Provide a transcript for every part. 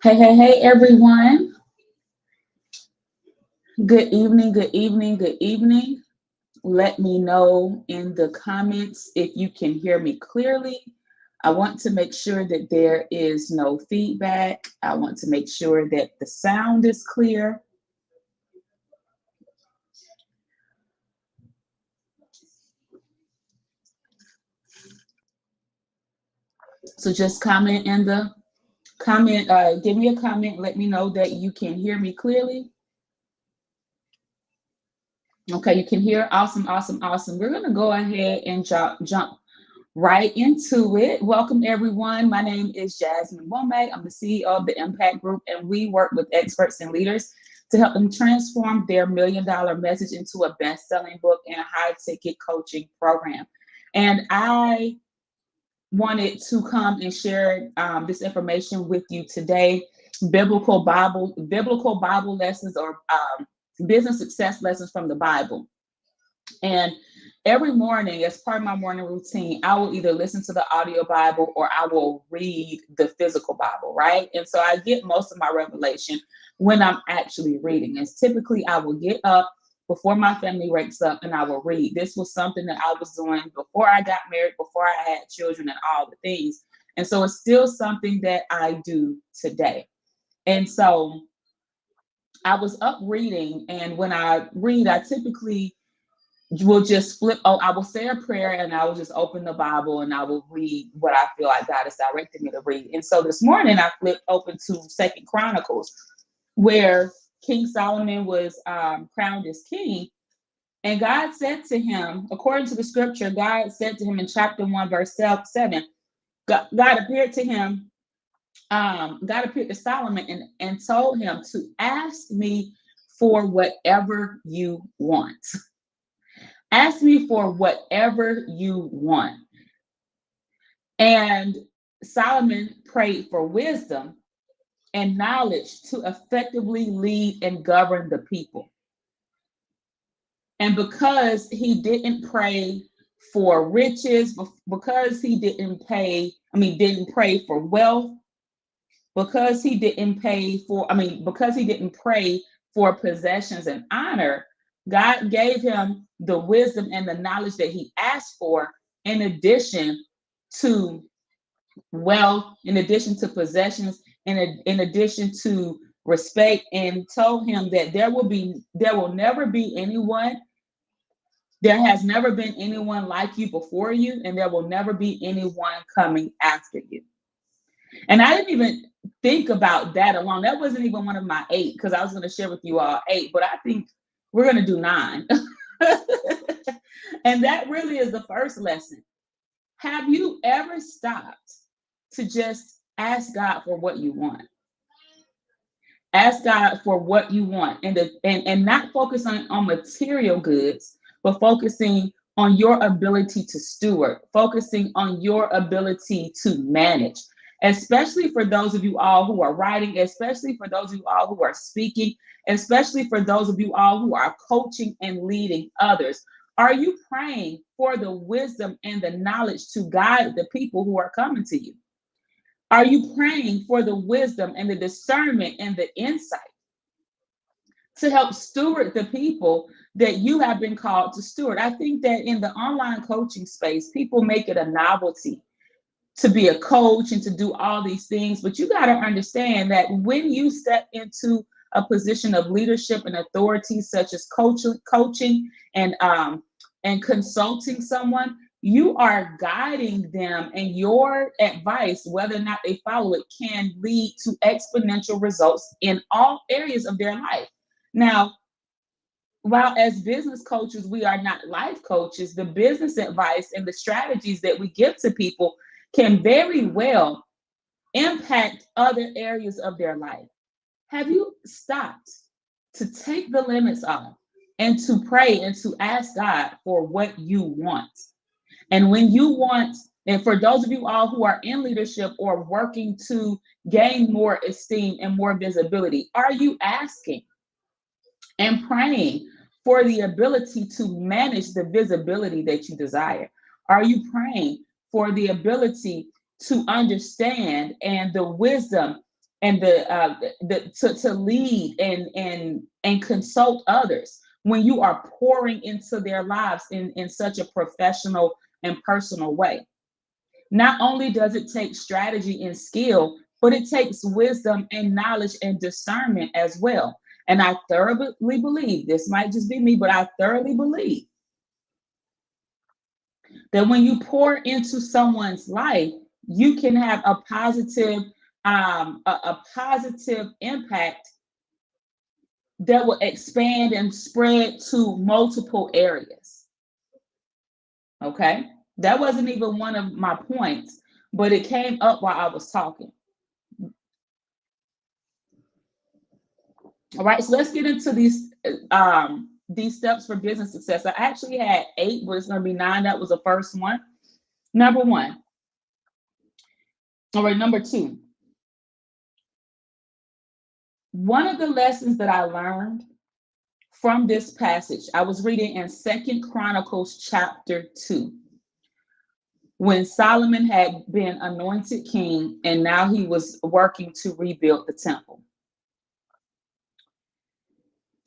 Hey, everyone. Good evening, good evening, good evening. Let me know in the comments if you can hear me clearly. I want to make sure that there is no feedback. I want to make sure that the sound is clear. So just comment in the comment, give me a comment, let me know that you can hear me clearly. Okay, you can hear. Awesome, awesome, awesome. We're gonna go ahead and jump right into it. Welcome, everyone. My name is Jasmine Womack. I'm the CEO of the Impact Group, and we work with experts and leaders to help them transform their $1 million message into a best-selling book and a high-ticket coaching program. And I wanted to come and share this information with you today. Biblical Bible lessons or business success lessons from the Bible. And every morning, as part of my morning routine, I will either listen to the audio Bible or I will read the physical Bible, right? And so I get most of my revelation when I'm actually reading. And typically I will get up before my family wakes up and I will read. This was something that I was doing before I got married, before I had children and all the things. And so it's still something that I do today. And so I was up reading, and when I read, I typically will just flip. Oh, I will say a prayer and I will just open the Bible and I will read what I feel like God has directed me to read. And so this morning I flipped open to Second Chronicles, where King Solomon was crowned as king. And God said to him, according to the scripture, God said to him in chapter 1, verse 7, God appeared to him. God appeared to Solomon and told him to ask me for whatever you want. Ask me for whatever you want. And Solomon prayed for wisdom and knowledge to effectively lead and govern the people. And because he didn't pray for riches, because he didn't pray for wealth, because he didn't pray for possessions and honor, God gave him the wisdom and the knowledge that he asked for, in addition to wealth, in addition to possessions, in addition to respect, and told him that there will never be anyone. There has never been anyone like you before you, and there will never be anyone coming after you. And I didn't even think about that alone. That wasn't even one of my 8, because I was going to share with you all 8, but I think we're going to do 9. And that really is the first lesson. Have you ever stopped to just ask God for what you want? Ask God for what you want, and not focus on material goods, but focusing on your ability to steward, focusing on your ability to manage. Especially for those of you all who are writing, especially for those of you all who are speaking, especially for those of you all who are coaching and leading others. Are you praying for the wisdom and the knowledge to guide the people who are coming to you? Are you praying for the wisdom and the discernment and the insight to help steward the people that you have been called to steward? I think that in the online coaching space, people make it a novelty to be a coach and to do all these things. But you got to understand that when you step into a position of leadership and authority, such as coaching and consulting someone, you are guiding them, and your advice, whether or not they follow it, can lead to exponential results in all areas of their life. Now, while as business coaches, we are not life coaches, the business advice and the strategies that we give to people can very well impact other areas of their life. Have you stopped to take the limits off and to pray and to ask God for what you want? And when you want, and for those of you all who are in leadership or working to gain more esteem and more visibility, are you asking? and praying for the ability to manage the visibility that you desire? Are you praying for the ability to understand and the wisdom and to lead and consult others when you are pouring into their lives in such a professional and personal way? Not only does it take strategy and skill, but it takes wisdom and knowledge and discernment as well. And I thoroughly believe, this might just be me, but I thoroughly believe that when you pour into someone's life, you can have a positive, a positive impact that will expand and spread to multiple areas. Okay, that wasn't even one of my points, but it came up while I was talking. All right, so let's get into these steps for business success. I actually had 8, but it's going to be 9. That was the first one. Number 1. All right, number 2. One of the lessons that I learned from this passage, I was reading in 2 Chronicles chapter 2, when Solomon had been anointed king and now he was working to rebuild the temple.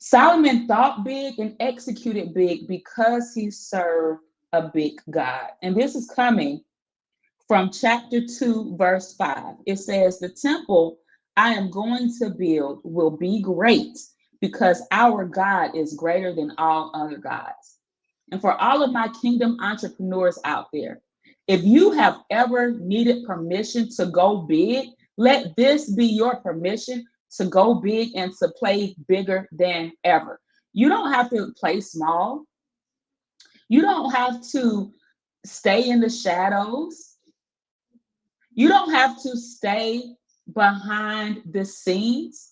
Solomon thought big and executed big because he served a big God. And this is coming from chapter 2, verse 5. It says, "The temple I am going to build will be great because our God is greater than all other gods." And for all of my kingdom entrepreneurs out there, if you have ever needed permission to go big, let this be your permission to go big and to play bigger than ever. You don't have to play small. You don't have to stay in the shadows. You don't have to stay behind the scenes.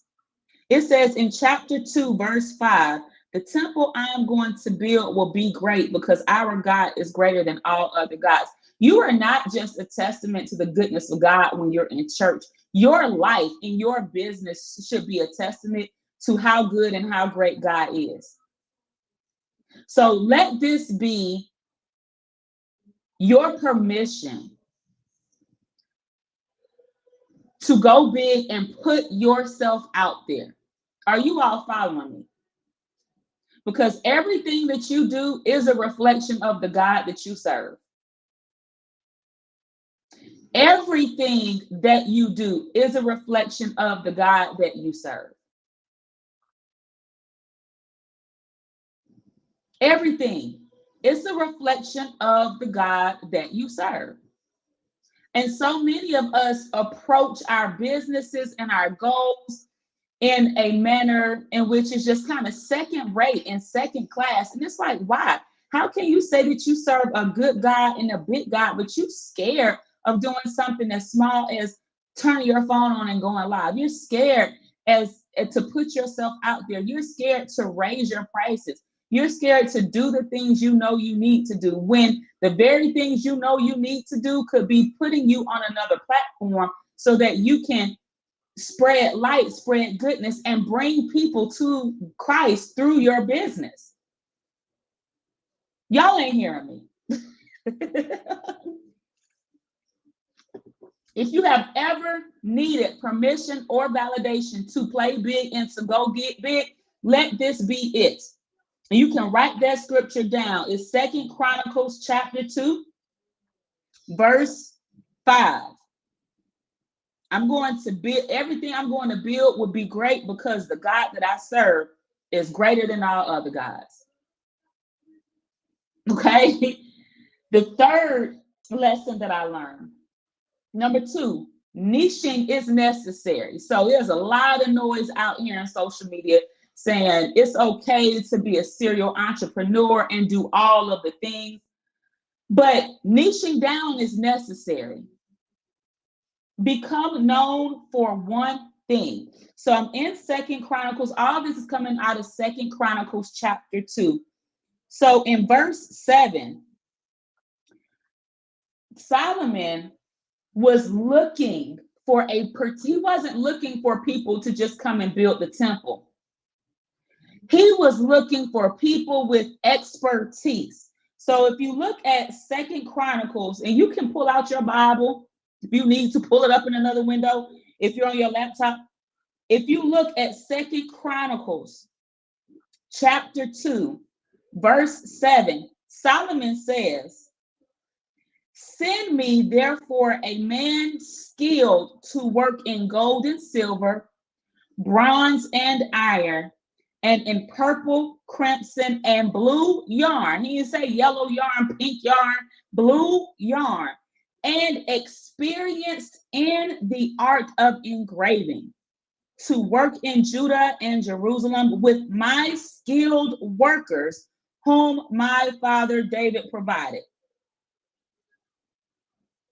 It says in chapter 2, verse 5, "The temple I am going to build will be great because our God is greater than all other gods." You are not just a testament to the goodness of God when you're in church. Your life and your business should be a testament to how good and how great God is. So let this be your permission to go big and put yourself out there. Are you all following me? Because everything that you do is a reflection of the God that you serve. Everything that you do is a reflection of the God that you serve. Everything is a reflection of the God that you serve. And so many of us approach our businesses and our goals in a manner in which is just kind of second rate and second class. And it's like, why? How can you say that you serve a good God and a big God, but you scared of doing something as small as turning your phone on and going live? You're scared as to put yourself out there. You're scared to raise your prices. You're scared to do the things you know you need to do, when the very things you know you need to do could be putting you on another platform so that you can spread light, spread goodness, and bring people to Christ through your business. Y'all ain't hearing me. If you have ever needed permission or validation to play big and to go get big, let this be it. You can write that scripture down. It's 2 Chronicles chapter 2, verse 5. I'm going to build, everything I'm going to build will be great because the God that I serve is greater than all other gods. Okay. The third lesson that I learned, number 2, niching is necessary. So there's a lot of noise out here on social media saying it's okay to be a serial entrepreneur and do all of the things, but niching down is necessary. Become known for one thing. So I'm in 2 Chronicles. All this is coming out of 2 Chronicles chapter 2. So in verse 7, Solomon was looking for he wasn't looking for people to just come and build the temple. He was looking for people with expertise. So if you look at Second Chronicles, and you can pull out your Bible if you need to pull it up in another window, if you're on your laptop. If you look at Second Chronicles, chapter 2, verse 7, Solomon says, "Send me therefore a man skilled to work in gold and silver, bronze and iron, and in purple, crimson, and blue yarn." He didn't say yellow yarn, pink yarn, blue yarn, and experienced in the art of engraving, to work in Judah and Jerusalem with my skilled workers, whom my father David provided.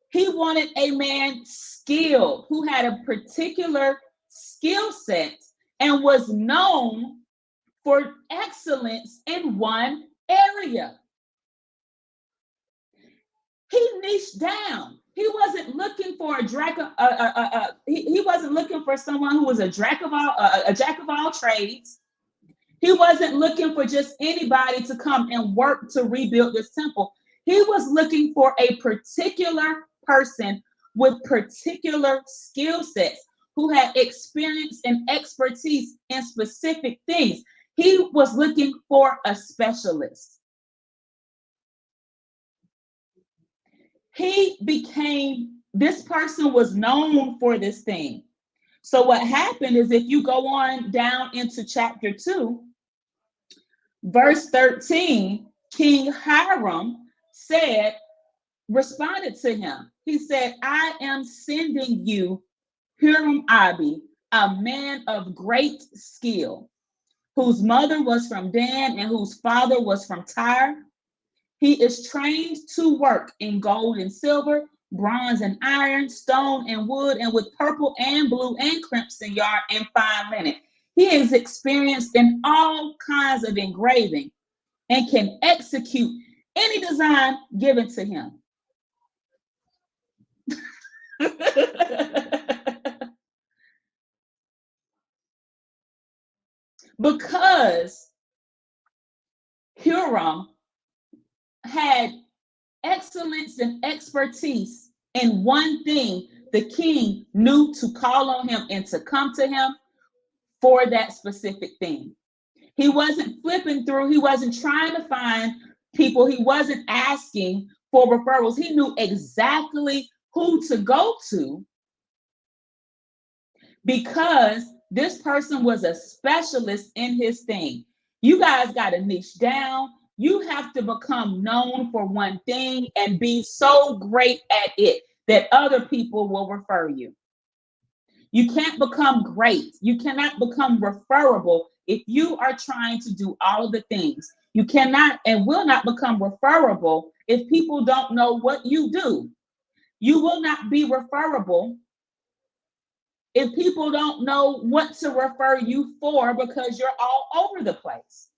He wanted a man skilled, who had a particular skill set and was known for excellence in one area. He niched down. He wasn't looking for he wasn't looking for someone who was a jack of all trades. He wasn't looking for just anybody to come and work to rebuild this temple. He was looking for a particular person with particular skill sets, who had experience and expertise in specific things. He was looking for a specialist. This person was known for this thing. So what happened is, if you go on down into chapter 2, verse 13, King Hiram responded to him. He said, "I am sending you Hiram Abi, a man of great skill, whose mother was from Dan and whose father was from Tyre. He is trained to work in gold and silver, bronze and iron, stone and wood, and with purple and blue and crimson yarn and fine linen. He is experienced in all kinds of engraving and can execute any design given to him." Because Huram had excellence and expertise in one thing, the king knew to call on him and to come to him for that specific thing. He wasn't flipping through, he wasn't trying to find people, he wasn't asking for referrals. He knew exactly who to go to, because this person was a specialist in his thing. You guys got to niche down. You have to become known for one thing and be so great at it that other people will refer you. You can't become great. You cannot become referable if you are trying to do all of the things. You cannot and will not become referable if people don't know what you do. You will not be referable if people don't know what to refer you for, because you're all over the place.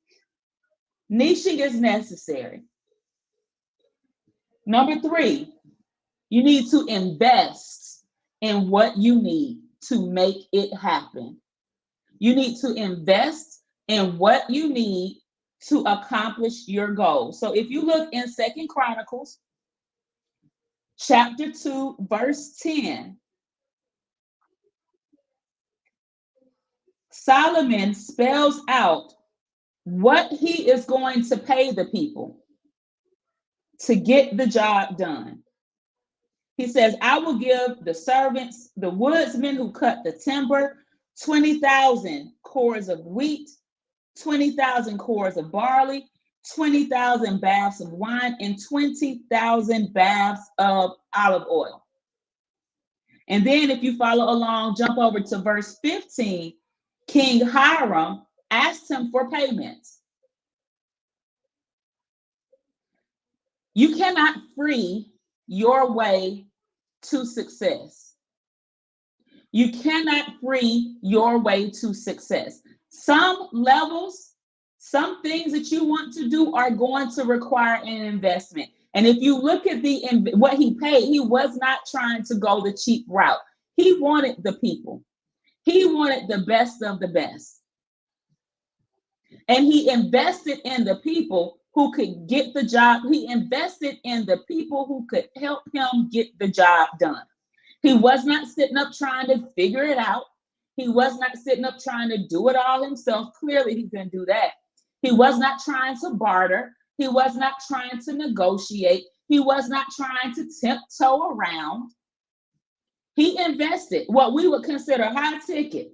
Niching is necessary. Number 3, you need to invest in what you need to make it happen. You need to invest in what you need to accomplish your goal. So if you look in Second Chronicles, chapter 2, verse 10, Solomon spells out what he is going to pay the people to get the job done. He says, "I will give the servants, the woodsmen who cut the timber, 20,000 cores of wheat, 20,000 cores of barley, 20,000 baths of wine, and 20,000 baths of olive oil." And then if you follow along, jump over to verse 15, King Hiram asked him for payments. You cannot free your way to success. You cannot free your way to success. Some levels, some things that you want to do are going to require an investment. And if you look at what he paid, he was not trying to go the cheap route. He wanted the people. He wanted the best of the best. And he invested in the people who could get the job. He invested in the people who could help him get the job done. He was not sitting up trying to figure it out. He was not sitting up trying to do it all himself. Clearly, he couldn't do that. He was not trying to barter. He was not trying to negotiate. He was not trying to tiptoe around. He invested what we would consider high ticket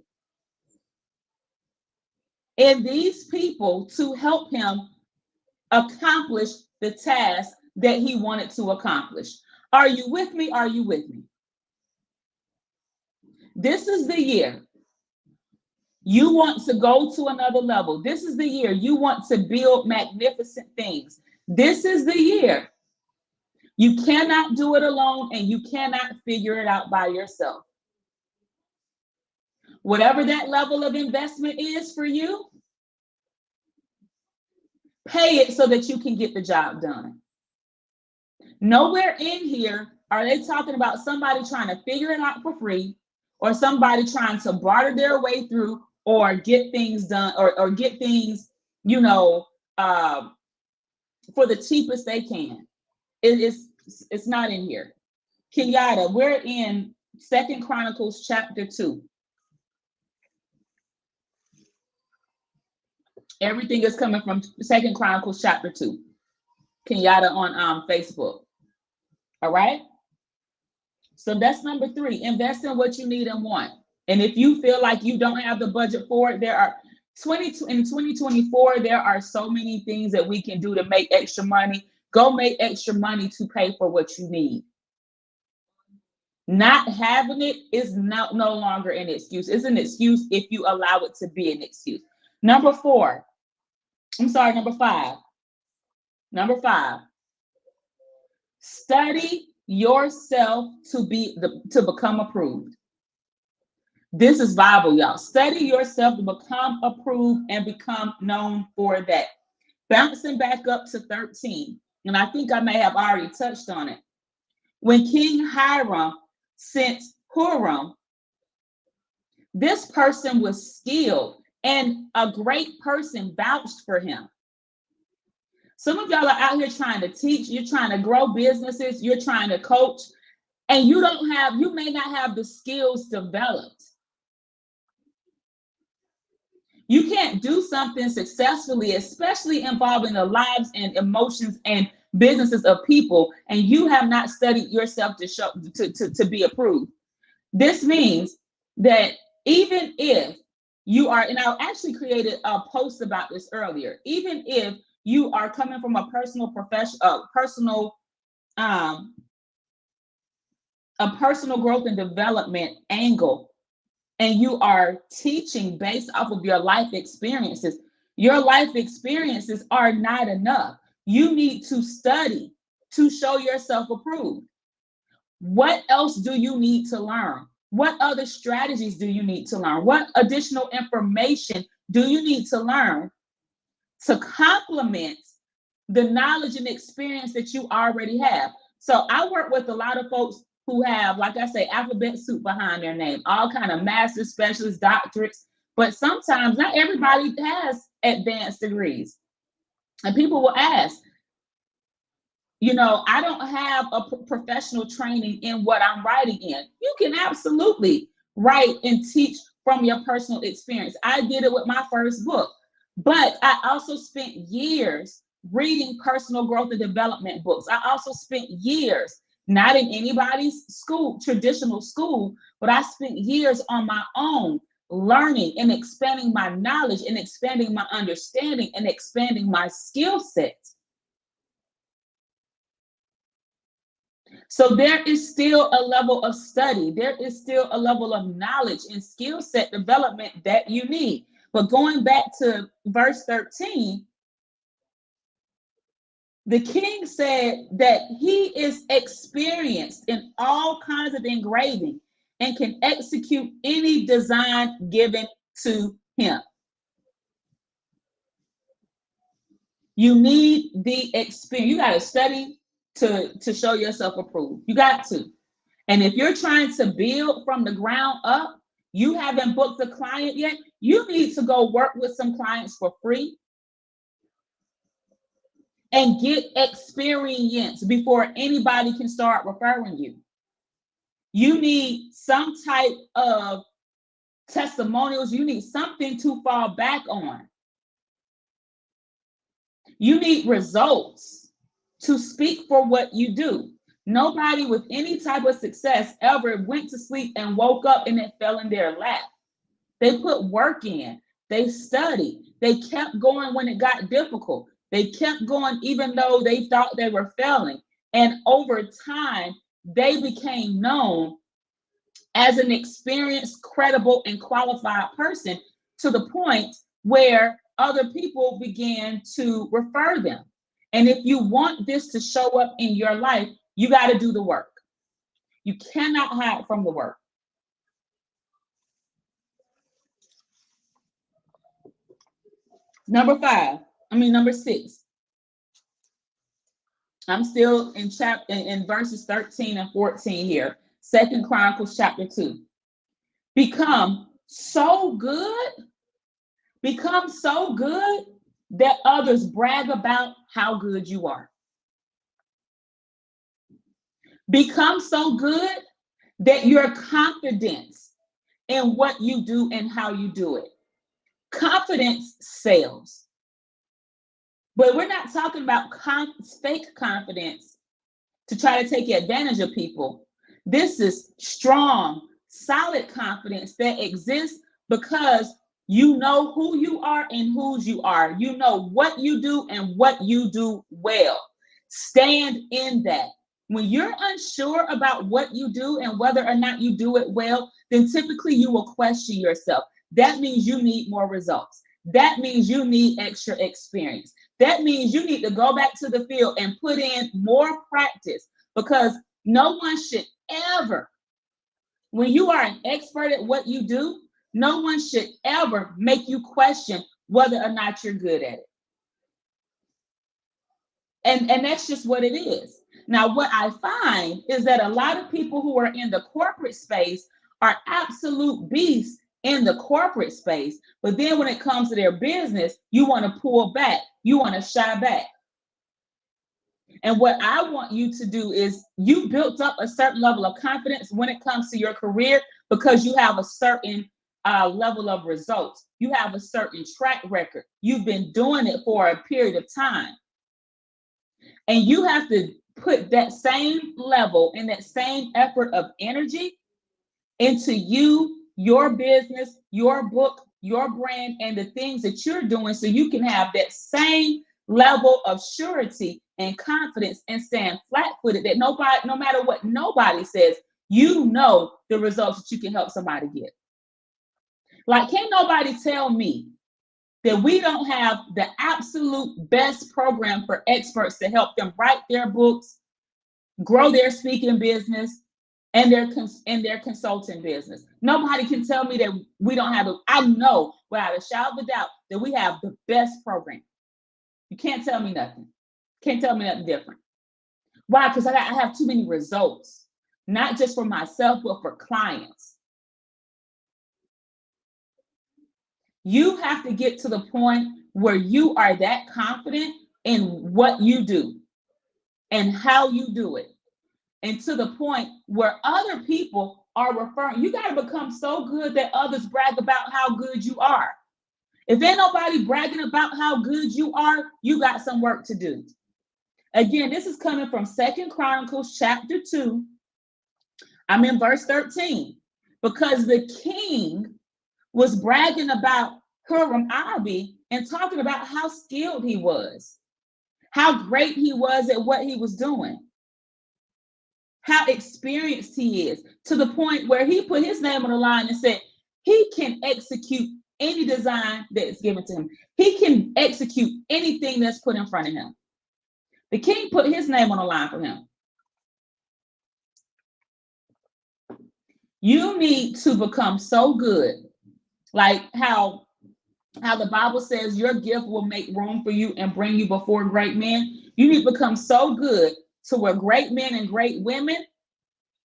in these people to help him accomplish the task that he wanted to accomplish. Are you with me? Are you with me? This is the year you want to go to another level. This is the year you want to build magnificent things. This is the year you cannot do it alone and you cannot figure it out by yourself. Whatever that level of investment is for you, pay it so that you can get the job done. Nowhere in here are they talking about somebody trying to figure it out for free or somebody trying to barter their way through or get things done or get things, for the cheapest they can. It's not in here. Kenyatta, we're in 2 Chronicles chapter 2. Everything is coming from 2 Chronicles chapter 2. Kenyatta on Facebook. All right. So that's number 3. Invest in what you need and want. And if you feel like you don't have the budget for it, there are in 2024, there are so many things that we can do to make extra money. Go make extra money to pay for what you need. Not having it is no longer an excuse. It's an excuse if you allow it to be an excuse. Number 5. Number 5. Study yourself to become approved. This is Bible, y'all. Study yourself to become approved and become known for that. Bouncing back up to 13, and I think I may have already touched on it. When King Hiram sent Huram, this person was skilled and a great person vouched for him. Some of y'all are out here trying to teach, you're trying to grow businesses, you're trying to coach, and you may not have the skills developed. You can't do something successfully, especially involving the lives and emotions and businesses of people, and you have not studied yourself to be approved. This means that even if you are, and I actually created a post about this earlier, even if you are coming from a personal growth and development angle, and you are teaching based off of your life experiences are not enough. You need to study to show yourself approved. What else do you need to learn? What other strategies do you need to learn? What additional information do you need to learn to complement the knowledge and experience that you already have? So I work with a lot of folks who have, like I say, alphabet soup behind their name, all kind of master's, specialists, doctorates, but sometimes not everybody has advanced degrees. And people will ask, I don't have a professional training in what I'm writing in. You can absolutely write and teach from your personal experience. I did it with my first book, but I also spent years reading personal growth and development books. I also spent years not in anybody's traditional school, but I spent years on my own learning and expanding my knowledge and expanding my understanding and expanding my skill set. So there is still a level of study. There is still a level of knowledge and skill set development that you need. But going back to verse 13, the king said that he is experienced in all kinds of engraving and can execute any design given to him. You need the experience. You got to study to show yourself approved. You got to. And if you're trying to build from the ground up, you haven't booked a client yet, you need to go work with some clients for free and get experience before anybody can start referring you. You need some type of testimonials. You need something to fall back on. You need results to speak for what you do. Nobody with any type of success ever went to sleep and woke up and it fell in their lap. They put work in. They studied. They kept going when it got difficult. They kept going even though they thought they were failing. And over time, they became known as an experienced, credible, and qualified person to the point where other people began to refer them. And if you want this to show up in your life, you got to do the work. You cannot hide from the work. Number 6. I'm still in verses 13 and 14 here. 2 Chronicles chapter 2. Become so good that others brag about how good you are. Become so good that your confidence in what you do and how you do it. Confidence sells. But we're not talking about fake confidence to try to take advantage of people. This is strong, solid confidence that exists because you know who you are and whose you are. You know what you do and what you do well. Stand in that. When you're unsure about what you do and whether or not you do it well, then typically you will question yourself. That means you need more results. That means you need extra experience. That means you need to go back to the field and put in more practice, because no one should ever, when you are an expert at what you do, no one should ever make you question whether or not you're good at it. And that's just what it is. Now, what I find is that a lot of people who are in the corporate space are absolute beasts in the corporate space, but then when it comes to their business, you want to pull back, you want to shy back. And what I want you to do is, you built up a certain level of confidence when it comes to your career because you have a certain level of results. You have a certain track record. You've been doing it for a period of time. And you have to put that same level and that same effort of energy into you, your business, your book, your brand, and the things that you're doing, so you can have that same level of surety and confidence and stand flat-footed that nobody, no matter what nobody says, you know the results that you can help somebody get. Like, can't nobody tell me that we don't have the absolute best program for experts to help them write their books, grow their speaking business, and their consulting business. Nobody can tell me that we don't have I know without a shadow of a doubt that we have the best program. You can't tell me nothing. Can't tell me nothing different. Why? Because I have too many results, not just for myself, but for clients. You have to get to the point where you are that confident in what you do and how you do it, and to the point where other people are referring. You got to become so good that others brag about how good you are. If ain't nobody bragging about how good you are, you got some work to do. Again, this is coming from 2 Chronicles chapter 2. I'm in verse 13. Because the king was bragging about Huram-Abi and talking about how skilled he was, how great he was at what he was doing, how experienced he is, to the point where he put his name on the line and said he can execute any design that is given to him. He can execute anything that's put in front of him. The king put his name on the line for him. You need to become so good, like how the Bible says your gift will make room for you and bring you before great men. You need to become so good to where great men and great women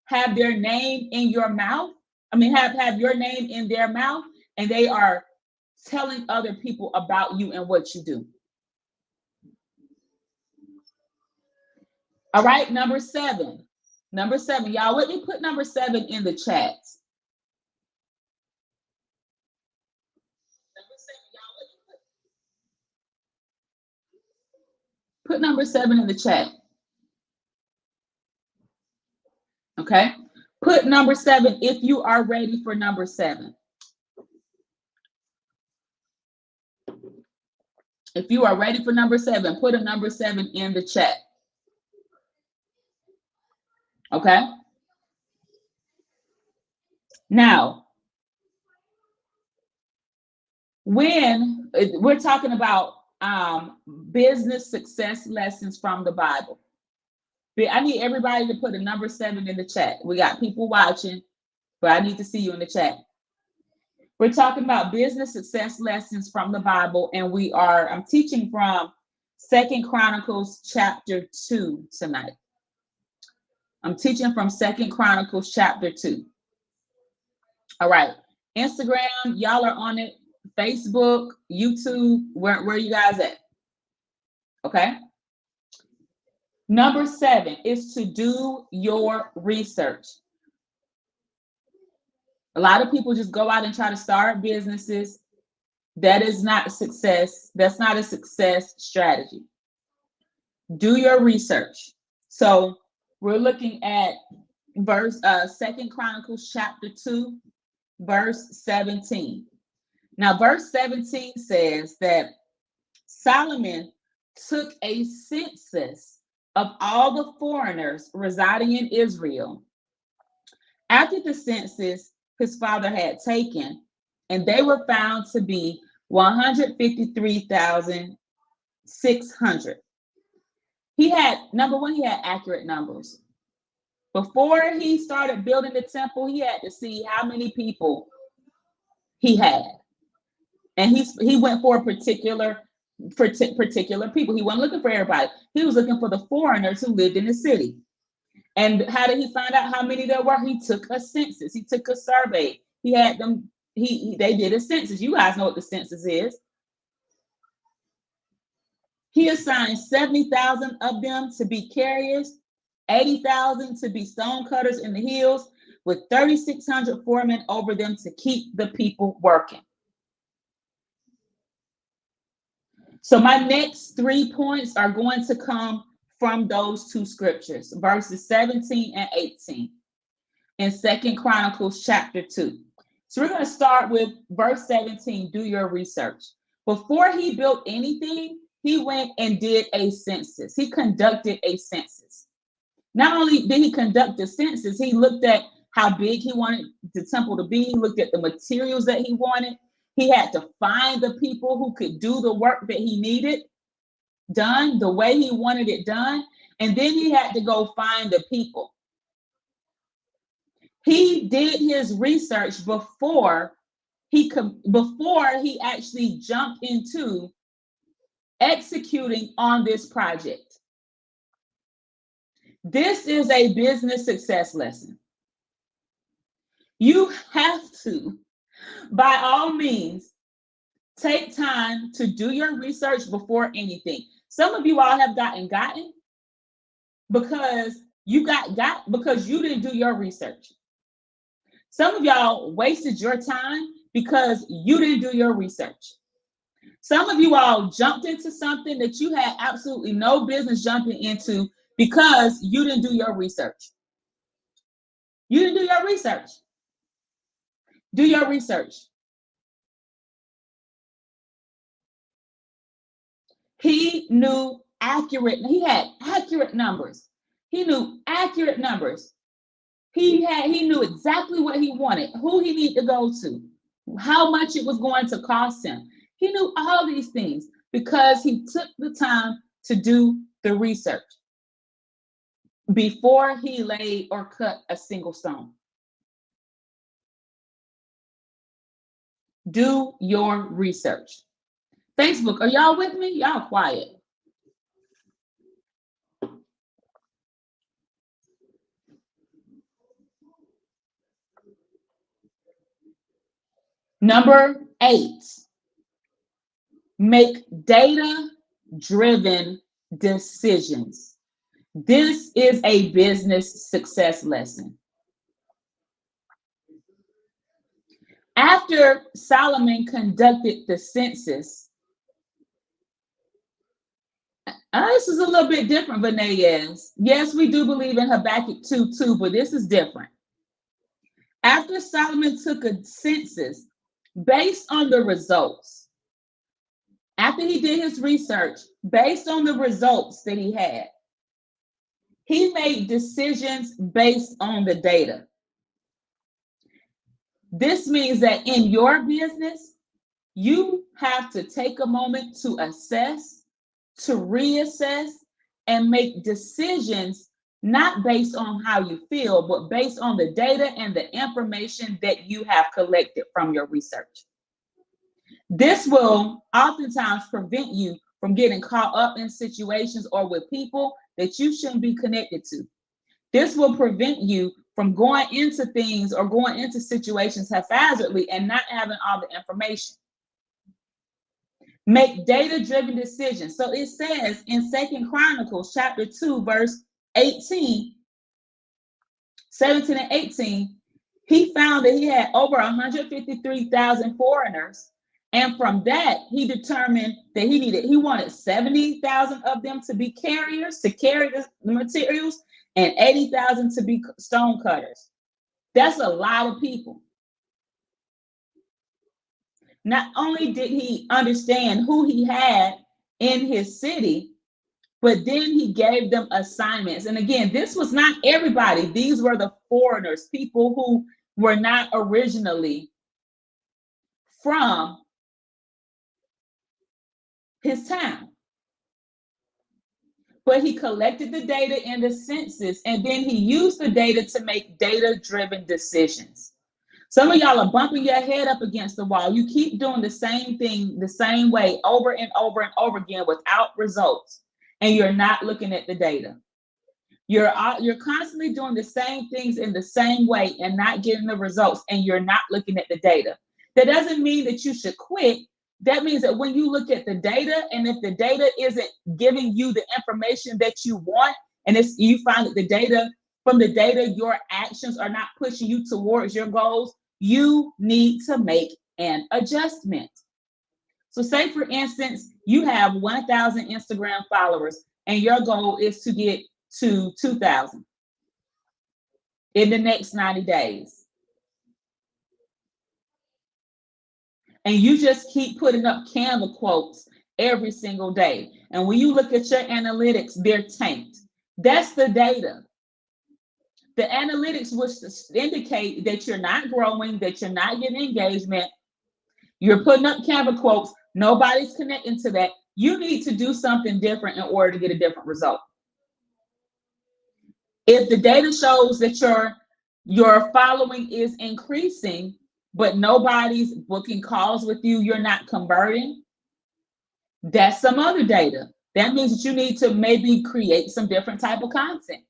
have their name in your mouth. I mean, have your name in their mouth, and they are telling other people about you and what you do. All right, number 7. Number 7, y'all, let me put number 7 in the chat. Put number 7 in the chat. Okay, put number 7 if you are ready for number 7. If you are ready for number 7, put a number 7 in the chat. Okay. Now, when we're talking about business success lessons from the Bible, I need everybody to put a number 7 in the chat. We got people watching, but I need to see you in the chat. We're talking about business success lessons from the Bible, and I'm teaching from 2 Chronicles chapter 2 tonight. I'm teaching from 2 Chronicles chapter 2. All right. Instagram, y'all are on it. Facebook, YouTube, where are you guys at? Okay. Number 7 is to do your research. A lot of people just go out and try to start businesses. That is not a success. That's not a success strategy. Do your research. So we're looking at 2 Chronicles chapter 2, verse 17. Now, verse 17 says that Solomon took a census of all the foreigners residing in Israel after the census his father had taken, and they were found to be 153,600. He had accurate numbers. Before he started building the temple, he had to see how many people he had. And he went for particular people. He wasn't looking for everybody. He was looking for the foreigners who lived in the city. And how did he find out how many there were? He took a census. He took a survey. He had them. They did a census. You guys know what the census is. He assigned 70,000 of them to be carriers, 80,000 to be stone cutters in the hills, with 3,600 foremen over them to keep the people working. So my next 3 points are going to come from those 2 scriptures, verses 17 and 18 in 2 Chronicles chapter 2. So we're going to start with verse 17, do your research. Before he built anything, he went and did a census. He conducted a census. Not only did he conduct the census, he looked at how big he wanted the temple to be. He looked at the materials that he wanted. He had to find the people who could do the work that he needed done the way he wanted it done. And then he had to go find the people. He did his research before he actually jumped into executing on this project. This is a business success lesson. You have to, by all means, take time to do your research before anything. Some of you all have gotten because you because you didn't do your research. Some of y'all wasted your time because you didn't do your research. Some of you all jumped into something that you had absolutely no business jumping into because you didn't do your research. You didn't do your research. Do your research. He knew he had accurate numbers. He knew accurate numbers. He knew exactly what he wanted, who he needed to go to, how much it was going to cost him. He knew all these things because he took the time to do the research before he laid or cut a single stone. Do your research. Facebook, are y'all with me? Y'all quiet. Number 8, Make data-driven decisions. This is a business success lesson. After Solomon conducted the census, this is a little bit different, Vinayas. Yes, we do believe in Habakkuk 2:2, but this is different. After Solomon took a census, based on the results, after he did his research, based on the results that he had, he made decisions based on the data. This means that in your business, you have to take a moment to assess, to reassess, and make decisions not based on how you feel, but based on the data and the information that you have collected from your research. This will oftentimes prevent you from getting caught up in situations or with people that you shouldn't be connected to. This will prevent you from going into things or going into situations haphazardly and not having all the information. Make data-driven decisions. So it says in 2 Chronicles chapter 2, verse 18, 17 and 18, he found that he had over 153,000 foreigners. And from that, he determined that he wanted 70,000 of them to be carriers, to carry the materials, and 80,000 to be stone cutters. That's a lot of people. Not only did he understand who he had in his city, but then he gave them assignments. And again, this was not everybody. These were the foreigners, people who were not originally from his town. But he collected the data in the census, and then he used the data to make data-driven decisions. Some of y'all are bumping your head up against the wall. You keep doing the same thing the same way over and over and over again without results, and you're not looking at the data. You're constantly doing the same things in the same way and not getting the results, and you're not looking at the data. That doesn't mean that you should quit. That means that when you look at the data, and if the data isn't giving you the information that you want, and you find that from the data, your actions are not pushing you towards your goals, you need to make an adjustment. So say, for instance, you have 1,000 Instagram followers, and your goal is to get to 2,000 in the next 90 days. And you just keep putting up Canva quotes every single day. And when you look at your analytics, they're tanked. That's the data. The analytics which indicate that you're not growing, that you're not getting engagement. You're putting up Canva quotes. Nobody's connecting to that. You need to do something different in order to get a different result. If the data shows that your following is increasing, but nobody's booking calls with you, you're not converting, that's some other data. That means that you need to maybe create some different type of content.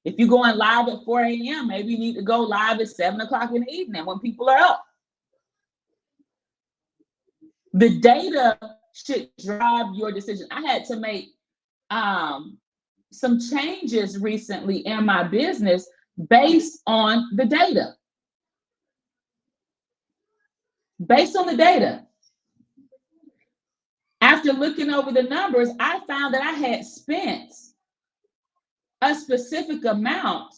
If you're going live at 4 a.m., maybe you need to go live at 7 o'clock in the evening when people are up. The data should drive your decision. I had to make some changes recently in my business based on the data. Based on the data. After looking over the numbers, I found that I had spent a specific amount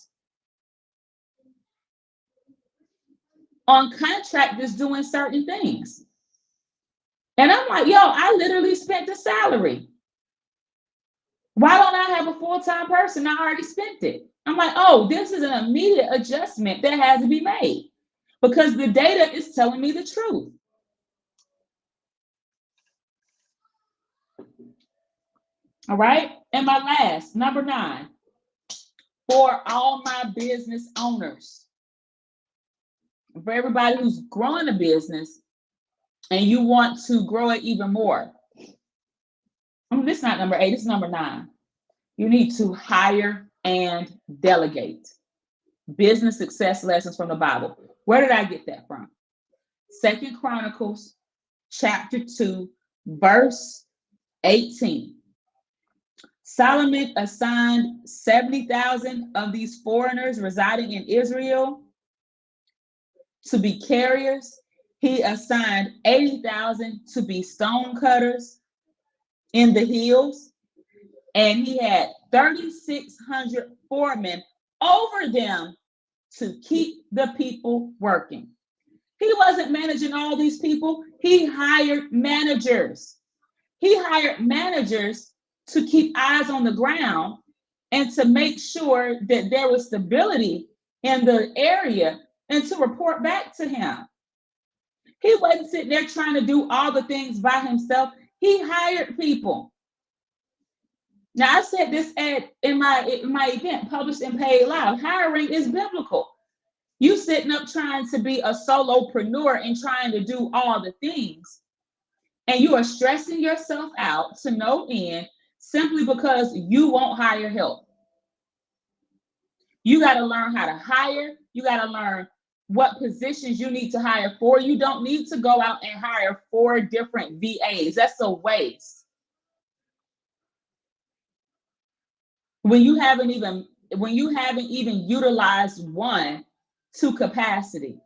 on contractors doing certain things. And I'm like, yo, I literally spent the salary. Why don't I have a full-time person? I already spent it. I'm like, oh, this is an immediate adjustment that has to be made because the data is telling me the truth. All right. And my last, number 9, for all my business owners, for everybody who's growing a business and you want to grow it even more. This is not number 8, this is number 9. You need to hire and delegate. Business success lessons from the Bible. Where did I get that from? 2 Chronicles chapter 2, verse 18. Solomon assigned 70,000 of these foreigners residing in Israel to be carriers. He assigned 80,000 to be stone cutters in the hills. And he had 3,600 foremen over them to keep the people working. He wasn't managing all these people. He hired managers. He hired managers to keep eyes on the ground and to make sure that there was stability in the area and to report back to him. He wasn't sitting there trying to do all the things by himself. He hired people. Now, I said this in my event, Published and Paid Live. Hiring is biblical. You sitting up trying to be a solopreneur and trying to do all the things, and you are stressing yourself out to no end simply because you won't hire help. You got to learn how to hire. You got to learn what positions you need to hire for. You don't need to go out and hire 4 different VAs. That's a waste. When you haven't even utilized one to capacity.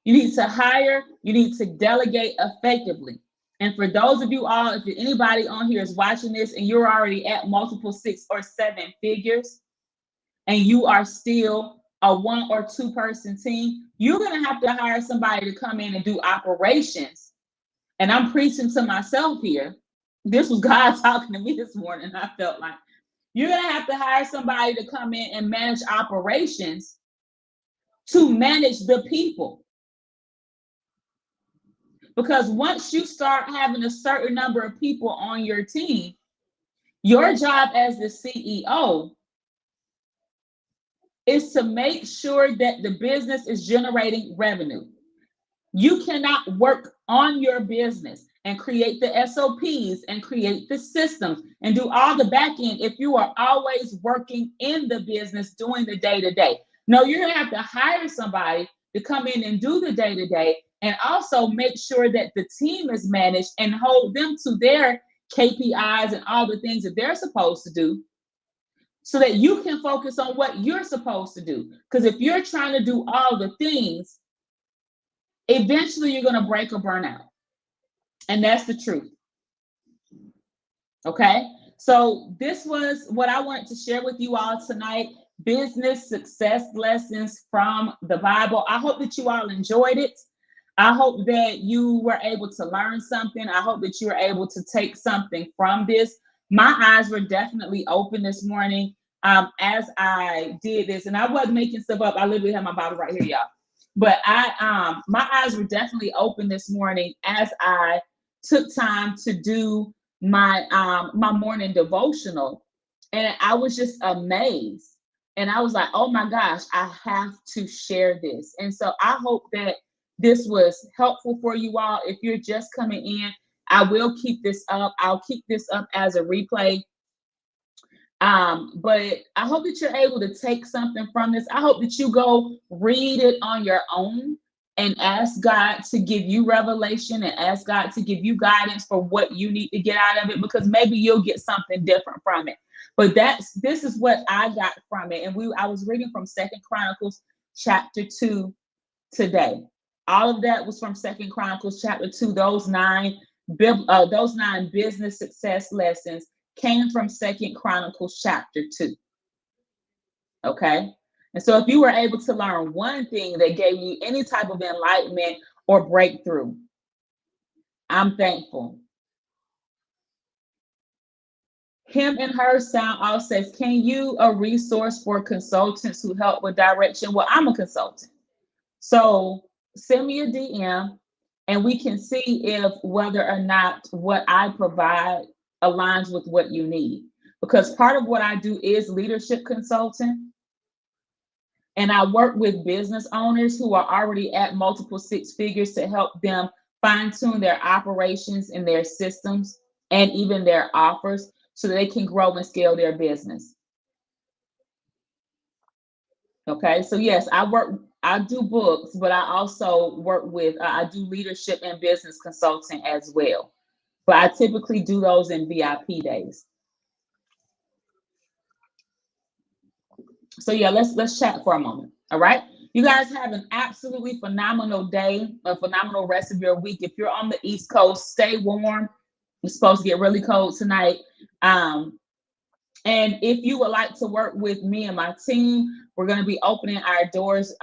You need to hire, you need to delegate effectively. And for those of you all, if anybody on here is watching this and you're already at multiple 6 or 7 figures and you are still a 1 or 2 person team, you're going to have to hire somebody to come in and do operations. And I'm preaching to myself here. This was God talking to me this morning. I felt like you're going to have to hire somebody to come in and manage operations to manage the people. Because once you start having a certain number of people on your team, your job as the CEO is to make sure that the business is generating revenue. You cannot work on your business and create the SOPs and create the systems and do all the back end if you are always working in the business doing the day-to-day. No, you're going to have to hire somebody to come in and do the day-to-day and also make sure that the team is managed and hold them to their KPIs and all the things that they're supposed to do so that you can focus on what you're supposed to do. Because if you're trying to do all the things, eventually you're going to break or burn out. And that's the truth. Okay, so this was what I wanted to share with you all tonight. Business success lessons from the Bible. I hope that you all enjoyed it. I hope that you were able to learn something. I hope that you were able to take something from this. My eyes were definitely open this morning as I did this, and I wasn't making stuff up. I literally have my Bible right here, y'all. But my eyes were definitely open this morning as I took time to do my morning devotional, and I was just amazed. And I was like, oh my gosh, I have to share this. And so I hope that this was helpful for you all. If you're just coming in, I will keep this up. I'll keep this up as a replay. But I hope that you're able to take something from this. I hope that you go read it on your own and ask God to give you revelation and ask God to give you guidance for what you need to get out of it, because maybe you'll get something different from it. But this is what I got from it. And I was reading from 2 Chronicles chapter 2 today. All of that was from 2 Chronicles chapter 2. Those nine business success lessons came from 2 Chronicles chapter 2. Okay. And so if you were able to learn one thing that gave you any type of enlightenment or breakthrough, I'm thankful. Him and Her Sound off says, can you a resource for consultants who help with direction? Well, I'm a consultant. So send me a DM and we can see if whether or not what I provide aligns with what you need. Because part of what I do is leadership consulting. And I work with business owners who are already at multiple 6 figures to help them fine-tune their operations and their systems and even their offers so that they can grow and scale their business. Okay, so yes, I work I do books, but I also work with, I do leadership and business consulting as well. But I typically do those in VIP days. So yeah, let's chat for a moment. All right. You guys have an absolutely phenomenal day, a phenomenal rest of your week. If you're on the East Coast, stay warm. It's supposed to get really cold tonight. Um, and if you would like to work with me and my team, we're going to be opening our doors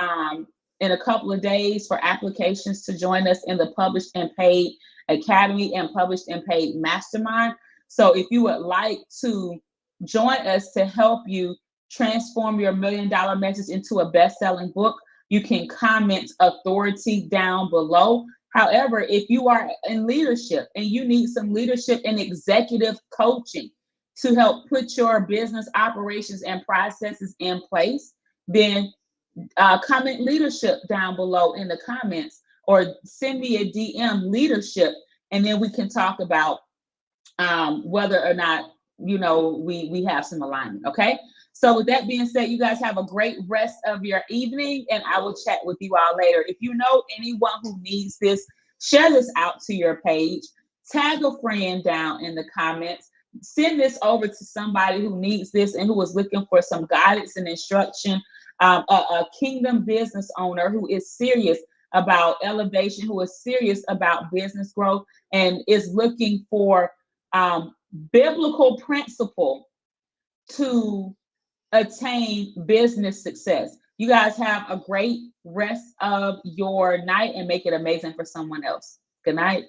in a couple of days for applications to join us in the Published and Paid Academy and Published and Paid Mastermind. So if you would like to join us to help you transform your $1 million message into a best-selling book, you can comment authority down below. However, if you are in leadership and you need some leadership and executive coaching to help put your business operations and processes in place, then comment leadership down below in the comments, or send me a DM leadership, and then we can talk about whether or not we have some alignment. Okay. So with that being said, you guys have a great rest of your evening, and I will chat with you all later. If you know anyone who needs this, share this out to your page, tag a friend down in the comments, send this over to somebody who needs this and who is looking for some guidance and instruction. A kingdom business owner who is serious about elevation, who is serious about business growth, and is looking for biblical principle to attain business success. You guys have a great rest of your night and make it amazing for someone else. Good night.